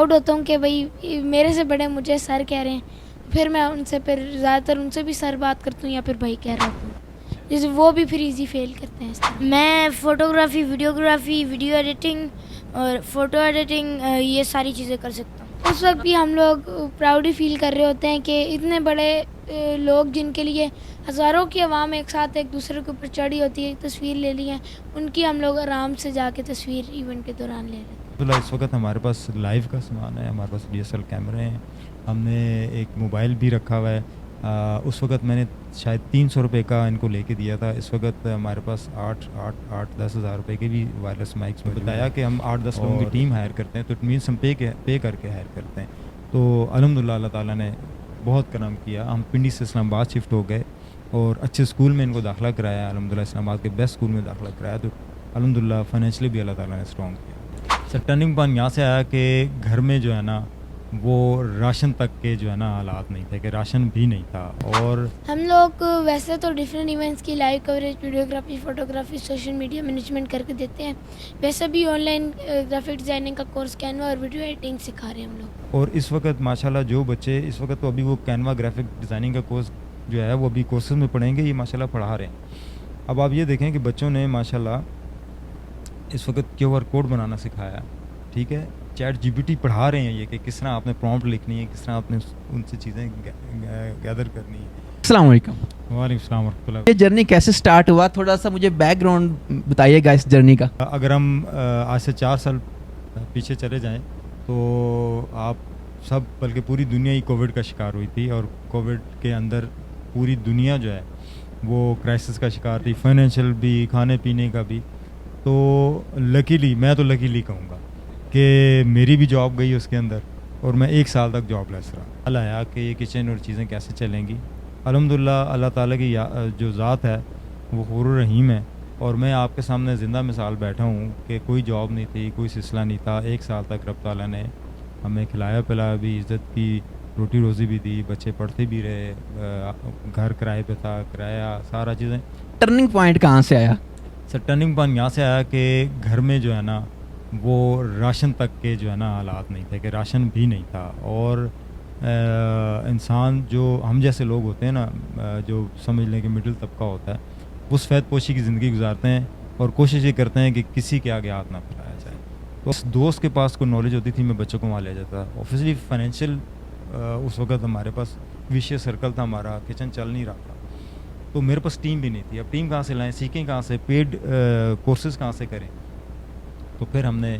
Proud होता हूँ कि भाई मेरे से बड़े मुझे सर कह रहे हैं, फिर मैं उनसे फिर ज़्यादातर उनसे भी सर बात करती हूँ या फिर भाई कह रहा हूँ, जैसे वो भी फिर इजी फेल करते हैं इस तरह। मैं फ़ोटोग्राफ़ी, वीडियोग्राफ़ी, वीडियो एडिटिंग और फ़ोटो एडिटिंग ये सारी चीज़ें कर सकता हूँ। उस वक्त भी हम लोग प्राउड ही फील कर रहे होते हैं कि इतने बड़े लोग जिनके लिए हज़ारों की आवाम एक साथ एक दूसरे के ऊपर चढ़ी होती है, एक तस्वीर ले ली है, उनकी हम लोग आराम से जाके तस्वीर इवेंट के दौरान ले लेते हैं। इस वक्त हमारे पास लाइव का सामान है, हमारे पास DSLR कैमरे हैं, हमने एक मोबाइल भी रखा हुआ है। उस वक्त मैंने शायद 300 रुपये का इनको लेके दिया था। इस वक्त हमारे पास 8-10 हज़ार रुपये के भी वायरलेस माइक्स में बताया कि हम 8-10 लोगों की टीम हायर करते हैं, तो इट मीन्स हम पे करके हायर करते हैं। तो अल्हम्दुलिल्लाह अल्लाह ताला ने बहुत करम किया। हम पिंडी से इस्लामाबाद शिफ्ट हो गए और अच्छे स्कूल में इनको दाखिला कराया, अल्हम्दुलिल्लाह इस्लामाबाद के बेस्ट स्कूल में दाखिला कराया। तो अल्हम्दुलिल्लाह फाइनेंशियली भी अल्लाह ताला ने स्ट्रॉन्ग किया। सर टर्निंग पॉइंट यहाँ से आया कि घर में जो है ना वो राशन तक के जो है ना हालात नहीं थे, कि राशन भी नहीं था। और हम लोग वैसे तो डिफरेंट इवेंट्स की live coverage, videography, photography, social media management करके देते हैं। वैसे भी ऑनलाइन ग्राफिक डिज़ाइनिंग का कोर्स कैनवा और वीडियो एडिटिंग सिखा रहे हैं हम लोग। और इस वक्त माशाल्लाह जो बच्चे इस वक्त तो अभी वो कैनवा ग्राफिक डिज़ाइनिंग का कोर्स जो है वो अभी कोर्सेज में पढ़ेंगे, ये माशाल्लाह पढ़ा रहे हैं। अब आप ये देखें कि बच्चों ने माशाल्लाह इस वक्त QR कोड बनाना सिखाया, ठीक है। चैट GPT पढ़ा रहे हैं ये कि किस तरह आपने प्रॉम्प्ट लिखनी है, किस तरह आपने उनसे चीज़ें गैदर करनी है। अस्सलाम वालेकुम। वालेकुम अस्सलाम वरहमतुल्लाह। ये जर्नी कैसे स्टार्ट हुआ, थोड़ा सा मुझे बैकग्राउंड बताइएगा इस जर्नी का। अगर हम आज से 4 साल पीछे चले जाएं तो आप सब बल्कि पूरी दुनिया ही कोविड का शिकार हुई थी, और कोविड के अंदर पूरी दुनिया जो है वो क्राइसिस का शिकार थी, फाइनेंशियल भी, खाने पीने का भी। तो लकीली, मैं तो लकीली कहूँगा कि मेरी भी जॉब गई उसके अंदर, और मैं 1 साल तक जॉबलेस रहा। हाल आया कि ये किचन और चीज़ें कैसे चलेंगी। अल्हम्दुलिल्लाह अल्लाह ताला की जो ज़ात है वो गफूर रहीम है, और मैं आपके सामने ज़िंदा मिसाल बैठा हूँ कि कोई जॉब नहीं थी, कोई सिलसिला नहीं था। 1 साल तक रब ताला ने हमें खिलाया पिलाया भी, इज़्ज़त की, रोटी रोज़ी भी दी, बच्चे पढ़ते भी रहे, घर किराए पे था, किराया सारा चीज़ें। टर्निंग पॉइंट कहाँ से आया? सर टर्निंग पॉइंट यहाँ से आया कि घर में जो है ना वो राशन तक के जो है ना हालात नहीं थे, कि राशन भी नहीं था। और इंसान जो हम जैसे लोग होते हैं ना, जो समझ लें कि मिडिल तबका होता है, वो सफ़ेद पोशी की ज़िंदगी गुजारते हैं और कोशिश ये करते हैं कि किसी के आगे हाथ ना फैलाया जाए। तो उस दोस्त के पास कोई नॉलेज होती थी, मैं बच्चों को वहाँ ले जाता। ऑब्वियसली फाइनेंशियल उस वक्त हमारे पास विशेष सर्कल था, हमारा किचन चल नहीं रहा था, तो मेरे पास टीम भी नहीं थी। अब टीम कहाँ से लाएं, सीखें कहाँ से, पेड कोर्सेज़ कहाँ से करें। तो फिर हमने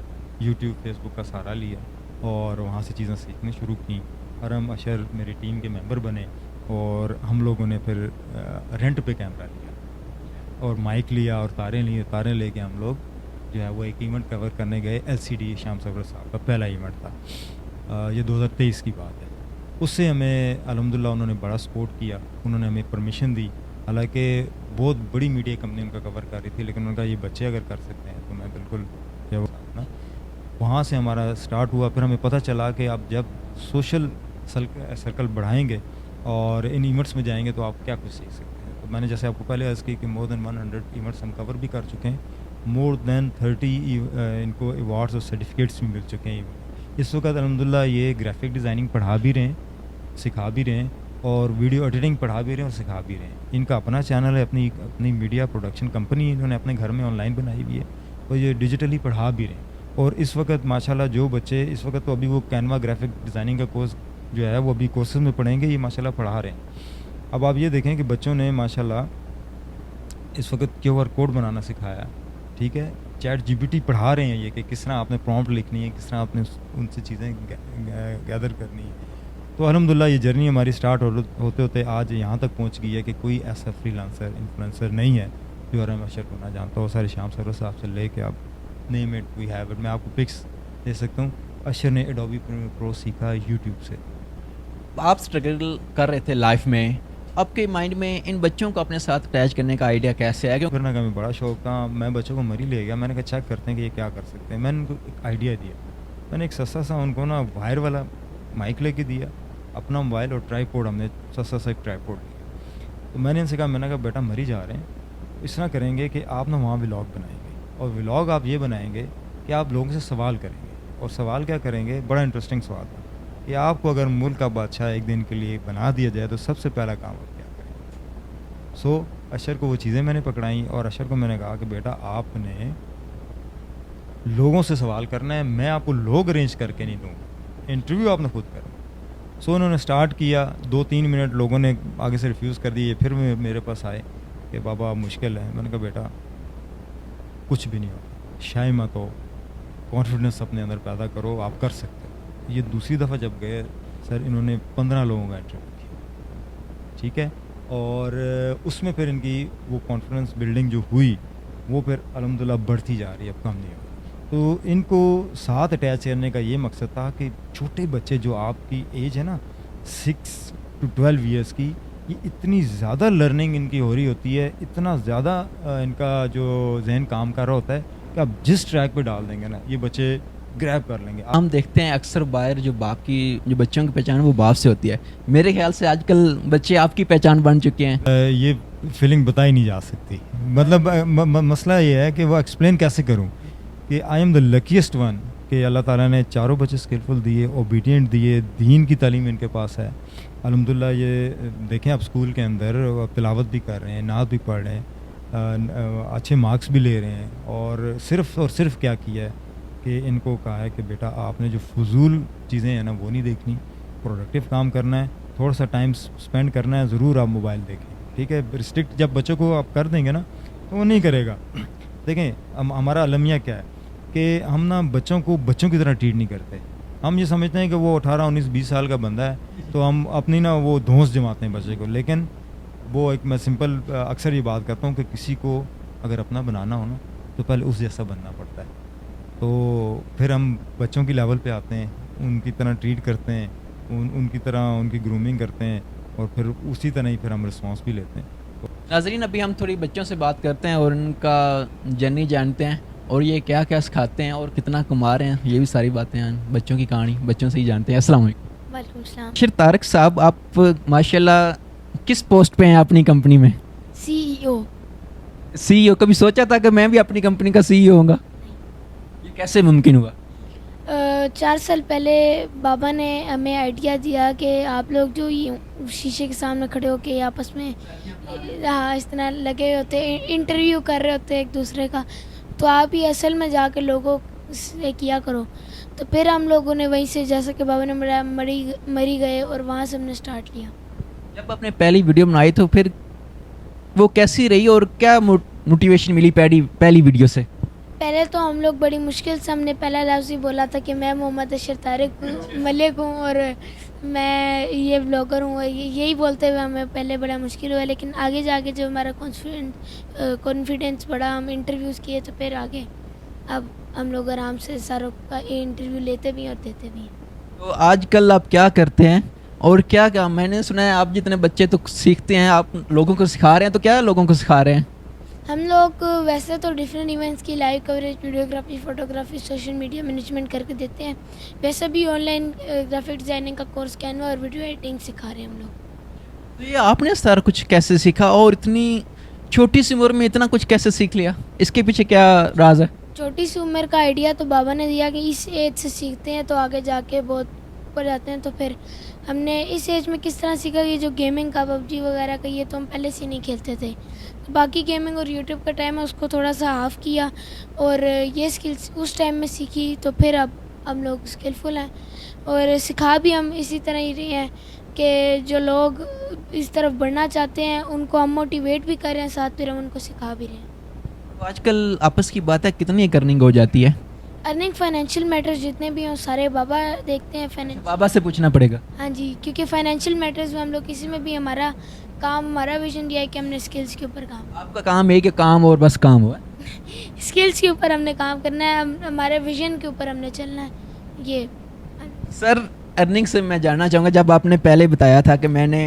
यूट्यूब, फेसबुक का सहारा लिया और वहाँ से चीज़ें सीखनी शुरू की। और हम अशर मेरी टीम के मेंबर बने, और हम लोगों ने फिर रेंट पे कैमरा लिया और माइक लिया और तारें लेके हम लोग जो है वो एक इवेंट कवर करने गए। LCD शाम सरवर साहब का पहला इवेंट था, ये 2023 की बात है। उससे हमें अल्हम्दुलिल्लाह उन्होंने बड़ा सपोर्ट किया, उन्होंने हमें परमिशन दी। हालांकि बहुत बड़ी मीडिया कंपनी उनका कवर कर रही थी, लेकिन उनका ये बच्चे अगर कर सकते हैं तो मैं बिल्कुल जो ना, वहाँ से हमारा स्टार्ट हुआ। फिर हमें पता चला कि आप जब सोशल सर्कल बढ़ाएंगे और इन इवेंट्स में जाएंगे तो आप क्या कुछ सीख सकते हैं। तो मैंने जैसे आपको पहले अर्ज़ की कि मोर देन 100 इवेंट्स हम कवर भी कर चुके हैं, मोर देन 30 इनको अवार्ड्स और सर्टिफिकेट्स भी मिल चुके हैं। इस वक्त अल्हम्दुलिल्लाह ये ग्राफिक डिज़ाइनिंग पढ़ा भी रहे हैं, सिखा भी रहे हैं, और वीडियो एडिटिंग पढ़ा भी रहे हैं और सिखा भी रहे हैं। इनका अपना चैनल है, अपनी मीडिया प्रोडक्शन कंपनी इन्होंने अपने घर में ऑनलाइन बनाई हुई है, और ये डिजिटली पढ़ा भी रहे हैं। और इस वक्त माशाल्लाह जो बच्चे इस वक्त तो अभी वो कैनवा ग्राफिक डिज़ाइनिंग का कोर्स जो है वो अभी कोर्सेज में पढ़ेंगे, ये माशाल्लाह पढ़ा रहे हैं। अब आप ये देखें कि बच्चों ने माशाल्लाह इस वक्त QR कोड बनाना सिखाया, ठीक है। चैट GPT पढ़ा रहे हैं ये कि किस तरह आपने प्रॉम्प्ट लिखनी है, किस तरह आपने उनसे चीज़ें गैदर करनी है। तो अल्हम्दुलिल्लाह ये जर्नी हमारी स्टार्ट होते होते आज यहाँ तक पहुँच गई है कि कोई ऐसा फ्रीलांसर इन्फ्लुएंसर नहीं है जो हरम अशर को ना जानता हो। सारे शाम सरवर साहब से ले के आप name it we have it. मैं आपको पिक्स दे सकता हूँ। अशर ने एडोबी प्रीमियर प्रो सीखा यूट्यूब से। आप स्ट्रगल कर रहे थे लाइफ में, आपके माइंड में इन बच्चों को अपने साथ अटैच करने का आइडिया कैसे आया? करने का मैं बड़ा शौक था। मैं बच्चों को मरी ले गया, मैंने कहा चेक करते हैं कि ये क्या कर सकते हैं। मैंने उनको एक आइडिया दिया, मैंने एक सस्ता सा उनको ना वायर वाला माइक लेके दिया, अपना मोबाइल और ट्राईपोड, हमने सस्ता सा एक ट्राईपोड लिया। तो मैंने इनसे कहा, मैंने कहा बेटा मरी जा रहे हैं, इस तरह करेंगे कि आप ना वहाँ व्लॉग बनाएंगे, और व्लॉग आप ये बनाएंगे कि आप लोगों से सवाल करेंगे और सवाल क्या करेंगे, बड़ा इंटरेस्टिंग सवाल था कि आपको अगर मुल्क का बादशाह एक दिन के लिए बना दिया जाए तो सबसे पहला काम आप क्या करेंगे। सो अशर को वो चीज़ें मैंने पकड़ाई और अशर को मैंने कहा कि बेटा आपने लोगों से सवाल करना है, मैं आपको लोग अरेंज करके नहीं दूँगा, इंटरव्यू आपने खुद करना। सो उन्होंने स्टार्ट किया, 2-3 मिनट लोगों ने आगे से रिफ्यूज़ कर दिए, फिर मेरे पास आए कि बाबा मुश्किल है। मैंने कहा बेटा कुछ भी नहीं होता, शाय मत हो, कॉन्फिडेंस अपने अंदर पैदा करो, आप कर सकते हो। ये दूसरी दफ़ा जब गए सर, इन्होंने 15 लोगों का इंटरव्यू किया, ठीक है, और उसमें फिर इनकी वो कॉन्फिडेंस बिल्डिंग जो हुई वो फिर अल्हम्दुलिल्लाह बढ़ती जा रही है, अब कम नहीं हो। तो इनको साथ अटैच करने का ये मकसद था कि छोटे बच्चे जो आपकी एज है ना 6 to 12 ईयर्स की, ये इतनी ज़्यादा लर्निंग इनकी हो रही होती है, इतना ज़्यादा इनका जो जहन काम कर रहा होता है कि आप जिस ट्रैक पे डाल देंगे ना ये बच्चे ग्रैब कर लेंगे। हम देखते हैं अक्सर बाहर जो बाप की, जो बच्चों की पहचान है वो बाप से होती है। मेरे ख्याल से आजकल बच्चे आपकी पहचान बन चुके हैं। ये फीलिंग बताई नहीं जा सकती, मतलब मसला ये है कि वो एक्सप्लेन कैसे करूं कि I am the luckiest one कि अल्लाह ताला ने चारों बच्चे स्किलफुल दिए, ओबीडियंट दिए, दीन की तालीम इनके पास है अल्हम्दुलिल्लाह। ये देखें आप स्कूल के अंदर तिलावत भी कर रहे हैं, नात भी पढ़ रहे हैं, अच्छे मार्क्स भी ले रहे हैं, और सिर्फ क्या किया है कि इनको कहा है कि बेटा आपने जो फजूल चीज़ें हैं ना वो नहीं देखनी, प्रोडक्टिव काम करना है, थोड़ा सा टाइम स्पेंड करना है, ज़रूर आप मोबाइल देखें, ठीक है। रिस्ट्रिक्ट जब बच्चों को आप कर देंगे ना तो वो नहीं करेगा। देखें हमारा अलमिया क्या है कि हम ना बच्चों को बच्चों की तरह ट्रीट नहीं करते। हम ये समझते हैं कि वो 18, 19, 20 साल का बंदा है तो हम अपनी ना वो धौंस जमाते हैं बच्चे को, लेकिन वो एक मैं सिंपल अक्सर ये बात करता हूँ कि किसी को अगर अपना बनाना हो ना तो पहले उस जैसा बनना पड़ता है। तो फिर हम बच्चों की लेवल पे आते हैं, उनकी तरह ट्रीट करते हैं, उनकी तरह उनकी ग्रूमिंग करते हैं, और फिर उसी तरह ही फिर हम रिस्पॉन्स भी लेते हैं। नाज़रीन, अभी हम थोड़ी बच्चों से बात करते हैं और उनका जर्नी जानते हैं और ये क्या क्या सिखाते हैं और कितना कमा रहे हैं, ये भी सारी बातें हैं, बच्चों की कहानी बच्चों से ही जानते हैं। अस्सलाम वालेकुम। वालेकुम सलाम। शेर तारिक साहब, आप माशाल्लाह किस पोस्ट पे हैं अपनी कंपनी में? CEO। CEO। कभी सोचा था कि मैं भी अपनी कंपनी का CEO होऊंगा? ये कैसे मुमकिन हुआ? 4 साल पहले बाबा ने हमें आइडिया दिया कि आप लोग जो ये शीशे के सामने खड़े होके आपस में इस तरह लगे होते, इंटरव्यू कर रहे होते एक दूसरे का, तो आप ही असल में जाके लोगों से किया करो। तो फिर हम लोगों ने वहीं से, जैसा कि बाबा ने मरी गए, और वहाँ से हमने स्टार्ट किया। जब आपने पहली वीडियो बनाई तो फिर वो कैसी रही और क्या मोटिवेशन मिली पहली वीडियो से? पहले तो हम लोग बड़ी मुश्किल से, हमने पहला लफ्ज़ ही बोला था कि मैं मोहम्मद अशर तारिक मलिक हूँ और मैं ये ब्लॉगर हूँ, यही बोलते हुए हमें पहले बड़ा मुश्किल हुआ, लेकिन आगे जाके जब हमारा कॉन्फिडेंस बढ़ा, हम इंटरव्यूज़ किए, तो फिर आगे अब हम लोग आराम से सारों का इंटरव्यू लेते भी हैं और देते भी हैं। तो आजकल आप क्या करते हैं और क्या क्या? मैंने सुना है आप जितने बच्चे तो सीखते हैं, आप लोगों को सिखा रहे हैं, तो क्या लोगों को सिखा रहे हैं? हम लोग वैसे तो डिफरेंट इवेंट्स की live coverage, videography, photography, social media management करके देते हैं। वैसे भी ऑनलाइन ग्राफिक डिज़ाइनिंग का कोर्स, कैनवा और वीडियो एडिटिंग सिखा रहे हैं हम लोग। तो ये आपने सारा कुछ कैसे सीखा और इतनी छोटी सी उम्र में इतना कुछ कैसे सीख लिया? इसके पीछे क्या राज है? छोटी सी उम्र का आइडिया तो बाबा ने दिया कि इस एज से सीखते हैं तो आगे जाके बहुत ऊपर जाते हैं। तो फिर हमने इस एज में किस तरह सीखा कि जो गेमिंग का, पबजी वगैरह का, ये तो हम पहले से नहीं खेलते थे। तो बाकी गेमिंग और यूट्यूब का टाइम है उसको थोड़ा सा हाफ किया और ये स्किल्स उस टाइम में सीखी, तो फिर अब हम लोग स्किलफुल हैं और सिखा भी हम इसी तरह ही रहे हैं कि जो लोग इस तरफ बढ़ना चाहते हैं उनको हम मोटिवेट भी कर रहे हैं, साथ फिर हम उनको सिखा भी रहे हैं। तो आजकल आपस की बात है, कितनी अर्निंग हो जाती है? अर्निंग फाइनेंशियल मैटर्स जितने भी हों सारे बाबा देखते हैं। बाबा से पूछना पड़ेगा। हाँ जी, क्योंकि फाइनेंशियल मैटर्स में हम लोग किसी में भी हमारा काम, हमारा विजन दिया है कि हमने स्किल्स के ऊपर काम। आपका काम है कि काम और बस काम हुआ? स्किल्स के ऊपर हमने काम करना है, हमारे विजन के ऊपर हमने चलना है। ये सर, अर्निंग से मैं जानना चाहूँगा, जब आपने पहले बताया था कि मैंने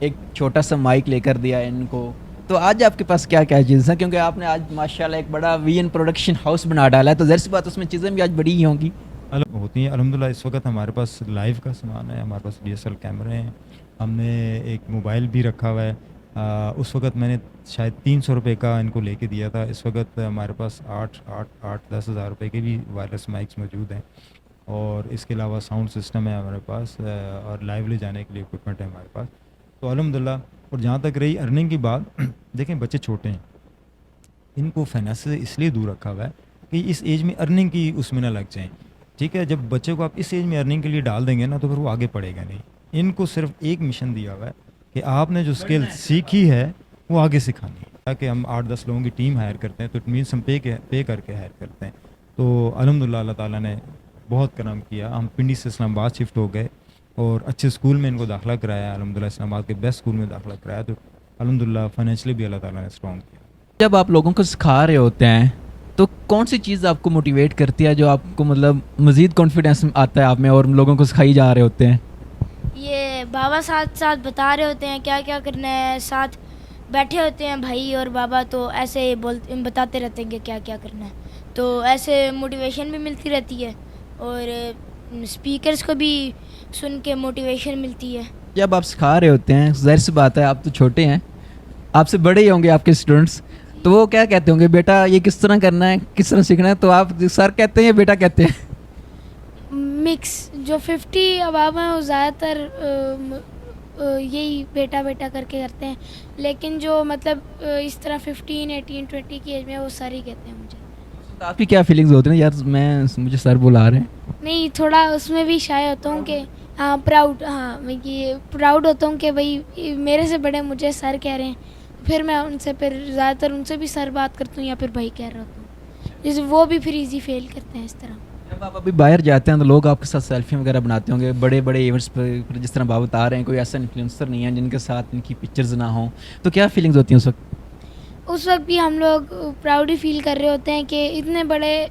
एक छोटा सा माइक लेकर दिया इनको, तो आज आपके पास क्या क्या चीज़ है? क्योंकि आपने आज माशाल्लाह एक बड़ा VN प्रोडक्शन हाउस बना डाला है, तो ज़ाहिर सी बात उसमें चीज़ें भी आज बड़ी ही होंगी। होती हैं अल्हम्दुलिल्लाह। इस वक्त हमारे पास लाइव का सामान है, हमारे पास DSL कैमरे हैं, हमने एक मोबाइल भी रखा हुआ है, उस वक्त मैंने शायद 300 रुपये का इनको लेके दिया था। इस वक्त हमारे पास 8-10 हज़ार रुपये के भी वायरलेस माइक्स मौजूद हैं, और इसके अलावा साउंड सिस्टम है हमारे पास, और लाइव ले जाने के लिए इक्विपमेंट है हमारे पास। तो अल्हम्दुलिल्लाह। और जहाँ तक रही अर्निंग की बात, देखें बच्चे छोटे हैं, इनको फाइनेंस से इसलिए दूर रखा हुआ है कि इस एज में अर्निंग की उसमें ना लग जाएं। ठीक है, जब बच्चे को आप इस एज में अर्निंग के लिए डाल देंगे ना, तो फिर वो आगे पढ़ेगा नहीं। इनको सिर्फ एक मिशन दिया हुआ है कि आपने जो स्किल सीखी है वो आगे सिखानी है। ताकि हम 8-10 लोगों की टीम हायर करते हैं, तो इट मीन्स हम पे करके हायर करते हैं। तो अल्हम्दुलिल्लाह अल्लाह ताला ने बहुत करम किया। हम पिंडी से इस्लामाबाद शिफ्ट हो गए और अच्छे स्कूल में इनको दाखिला कराया, अल्हम्दुलिल्लाह इस्लामाबाद के बेस्ट स्कूल में दाखिला कराया। तो अल्हम्दुलिल्लाह फाइनेंशियली भी अल्लाह ताला ने स्ट्रॉन्ग किया। जब आप लोगों को सिखा रहे होते हैं तो कौन सी चीज़ आपको मोटिवेट करती है, जो आपको मतलब मज़ीद कॉन्फिडेंस आता है आप में और लोगों को सिखाई जा रहे होते हैं? ये बाबा साथ साथ बता रहे होते हैं क्या क्या करना है, साथ बैठे होते हैं भाई और बाबा, तो ऐसे बताते रहते हैं कि क्या क्या करना है। तो ऐसे मोटिवेशन भी मिलती रहती है और स्पीकर्स को भी सुन के मोटिवेशन मिलती है। जब आप सिखा रहे होते हैं, ज़ाहिर सी बात है आप तो छोटे हैं, आपसे बड़े ही होंगे आपके स्टूडेंट्स, तो वो क्या कहते होंगे, बेटा ये किस तरह करना है, किस तरह सीखना है, तो आप सर कहते हैं या बेटा कहते हैं? मिक्स जो 50 अबाब हैं वो ज़्यादातर यही बेटा बेटा करके करते हैं, लेकिन जो मतलब इस तरह 15, 18, 20 की एज में वो सर ही कहते हैं मुझे। तो आपकी क्या फीलिंग्स होती हैं यार, मुझे सर बुला रहे हैं? नहीं, थोड़ा उसमें भी शाय होता हूँ कि हाँ प्राउड, हाँ मैं ये प्राउड होता हूँ कि भाई मेरे से बड़े मुझे सर कह रहे हैं, फिर मैं उनसे फिर ज़्यादातर उनसे भी सर बात करती हूँ या फिर भाई कह रहा होता हूँ, जैसे वो भी फिर इजी फेल करते हैं इस तरह। जब आप अभी बाहर जाते हैं तो लोग आपके साथ सेल्फी वगैरह बनाते होंगे बड़े बड़े इवेंट्स पर, जिस तरह बाबा बता रहे हैं, कोई ऐसा इन्फ्लुएंसर नहीं है जिनके साथ इनकी पिक्चर्स ना हो, तो क्या फीलिंग्स होती हैं उस वक्त? उस वक्त भी हम लोग प्राउड ही फील कर रहे होते हैं कि इतने बड़े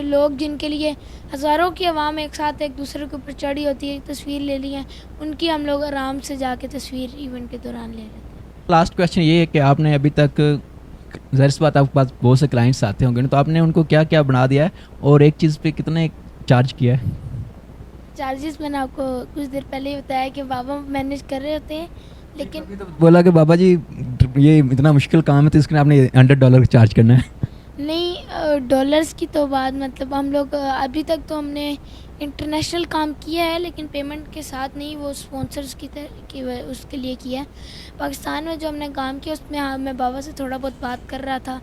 लोग जिनके लिए हज़ारों की आवाम एक साथ एक दूसरे के ऊपर चढ़ी होती है, तस्वीर ले ली है, उनकी हम लोग आराम से जाके तस्वीर इवेंट के दौरान ले लेते हैं। लास्ट क्वेश्चन ये है कि आपने अभी तक, ज़ाहिर सी बात आपके पास बहुत से क्लाइंट्स आते होंगे ना, तो आपने उनको क्या क्या बना दिया है और एक चीज़ पे कितने चार्ज किया है? चार्जेस मैंने आपको कुछ देर पहले ही बताया कि बाबा मैनेज कर रहे होते हैं, लेकिन अभी तो बोला कि बाबा जी ये इतना मुश्किल काम है तो इसके लिए आपने $100 चार्ज करना है। नहीं, डॉलर्स की तो बात, मतलब हम लोग अभी तक तो हमने इंटरनेशनल काम किया है, लेकिन पेमेंट के साथ नहीं, वो स्पॉन्सर्स की उसके लिए किया है। पाकिस्तान में जो हमने काम किया उसमें हाँ, मैं बाबा से थोड़ा बहुत बात कर रहा था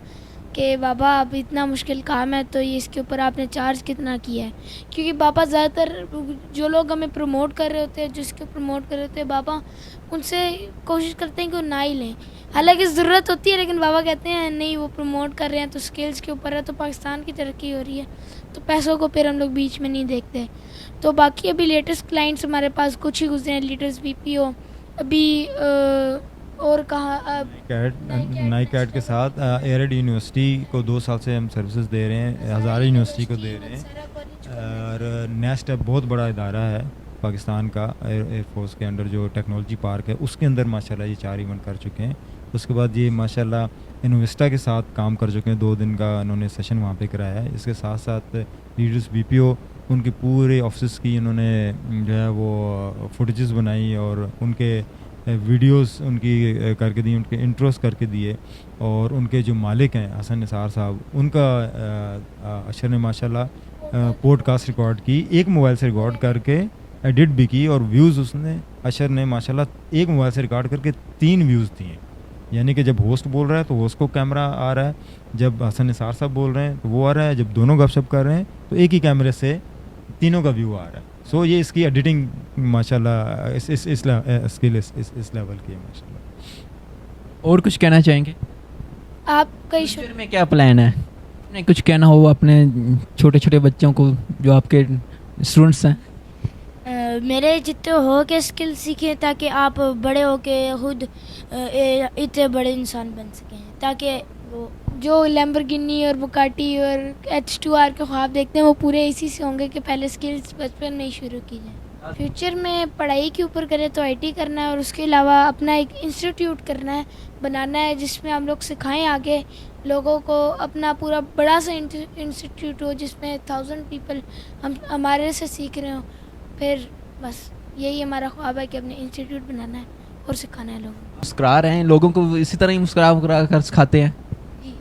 कि बाबा अब इतना मुश्किल काम है तो ये इसके ऊपर आपने चार्ज कितना किया है, क्योंकि बाबा ज़्यादातर जो लोग हमें प्रमोट कर रहे होते हैं, जिसको प्रमोट कर रहे होते हैं, बाबा उनसे कोशिश करते हैं कि वो ना ही लें, हालांकि ज़रूरत होती है, लेकिन बाबा कहते हैं नहीं, वो प्रमोट कर रहे हैं तो स्किल्स के ऊपर है, तो पाकिस्तान की तरक्की हो रही है, तो पैसों को फिर हम लोग बीच में नहीं देखते। तो बाकी अभी लेटेस्ट क्लाइंट्स हमारे पास कुछ ही गुजरे हैं, लीडर्स BPO अभी और कहाँ नाइकैट के साथ एयरड यूनिवर्सिटी को 2 साल से हम सर्विसेज दे रहे हैं, हज़ारे यूनिवर्सिटी को दे रहे हैं। और नेस्ट बहुत बड़ा इदारा है पाकिस्तान का, एयरफोर्स के अंडर जो टेक्नोलॉजी पार्क है उसके अंदर माशाल्लाह ये 4 इवेंट कर चुके हैं। उसके बाद ये माशाल्लाह इन्वेस्टा के साथ काम कर चुके हैं, 2 दिन का उन्होंने सेशन वहाँ पे कराया है। इसके साथ साथ लीडर्स BPO उनके पूरे ऑफिस की उन्होंने जो है वो फुटेजेस बनाई और उनके वीडियोस उनकी करके दी, उनके इंट्रोस करके दिए, और उनके जो मालिक हैं हसन निसार साहब, उनका अशर ने माशाल्लाह पॉडकास्ट रिकॉर्ड की, एक मोबाइल से रिकॉर्ड करके एडिट भी की, और व्यूज़ उसने अशर ने माशाल्लाह एक मोबाइल से रिकॉर्ड करके 3 व्यूज़ दिए। यानी कि जब होस्ट बोल रहा है तो होस्ट को कैमरा आ रहा है, जब हसन निसार साहब बोल रहे हैं तो वो आ रहा है, जब दोनों गपशप कर रहे हैं तो एक ही कैमरे से तीनों का व्यू आ रहा है। सो ये इसकी एडिटिंग माशाल्लाह इस स्किल इस लेवल की है माशाल्लाह। और कुछ कहना चाहेंगे? आपका फ्यूचर में क्या प्लान है? आपने कुछ कहना हो अपने छोटे छोटे बच्चों को जो आपके स्टूडेंट्स हैं? मेरे जितने हो के स्किल सीखें ताकि आप बड़े हो के खुद इतने बड़े इंसान बन सकें, ताकि वो जो लैम्बोर्गिनी और बुगाटी और H2R के ख्वाब देखते हैं वो पूरे इसी से होंगे कि पहले स्किल्स बचपन में ही शुरू की जाए। फ्यूचर में पढ़ाई के ऊपर करें तो IT करना है, और उसके अलावा अपना एक इंस्टीट्यूट करना है, बनाना है, जिसमें हम लोग सिखाएं आगे लोगों को, अपना पूरा बड़ा सा इंस्टीट्यूट हो जिसमें 1000 पीपल हम हमारे से सीख रहे हो। फिर बस यही हमारा ख्वाब है कि अपने इंस्टीट्यूट बनाना है और सिखाना है लोगों को। मुस्कुरा रहे हैं लोगों को, इसी तरह ही मुस्कुरा मुस्कुरा कर सिखाते हैं? जी।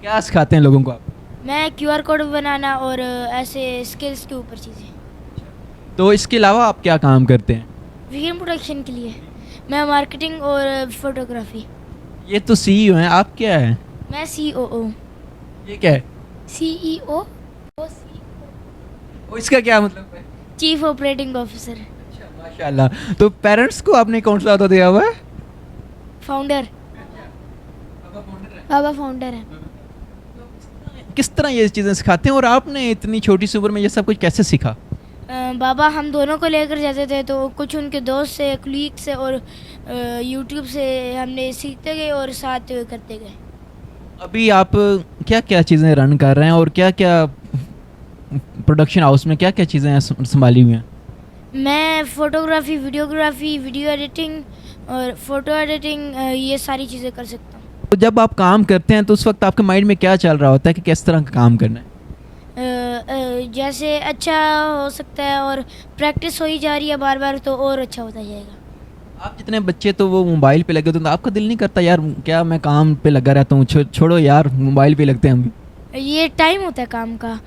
क्या सिखाते हैं लोगों को आप? मैं QR कोड बनाना और ऐसे स्किल्स के ऊपर चीज़ें। तो इसके अलावा आप क्या काम करते हैं? वीगन प्रोडक्शन के लिए मैं मार्केटिंग और फोटोग्राफी। ये तो CEO हैं, आप क्या है? मैं COO। ये क्या है? CEO और इसका क्या मतलब है? Chief operating officer. अच्छा, माशाल्लाह। तो पेरेंट्स को आपने कौन सा अहदा दिया हुआ है? फाउंडर। बाबा फाउंडर है। किस तरह ये चीज़ें सिखाते हैं और आपने इतनी छोटी सी उम्र में ये सब कुछ कैसे सीखा? बाबा हम दोनों को लेकर जाते थे, तो कुछ उनके दोस्त से, कलीग से और यूट्यूब से हमने सीखते गए और साथ करते गए। अभी आप क्या क्या चीज़ें रन कर रहे हैं और क्या क्या प्रोडक्शन हाउस में क्या क्या चीज़ें संभाली हुई हैं? मैं फोटोग्राफी, वीडियोग्राफी, वीडियो एडिटिंग और फोटो एडिटिंग ये सारी चीज़ें कर सकता हूँ। तो जब आप काम करते हैं तो उस वक्त आपके माइंड में क्या चल रहा होता है कि किस तरह का काम करना है? जैसे अच्छा हो सकता है और प्रैक्टिस हो ही जा रही है बार बार, तो और अच्छा होता जाएगा। आप जितने बच्चे तो वो मोबाइल पे लगे होते हैं, तो आपका दिल नहीं करता यार क्या मैं काम पे लगा रहता हूँ, छोड़ो यार मोबाइल पे लगते हैं हम भी? ये टाइम होता है काम का।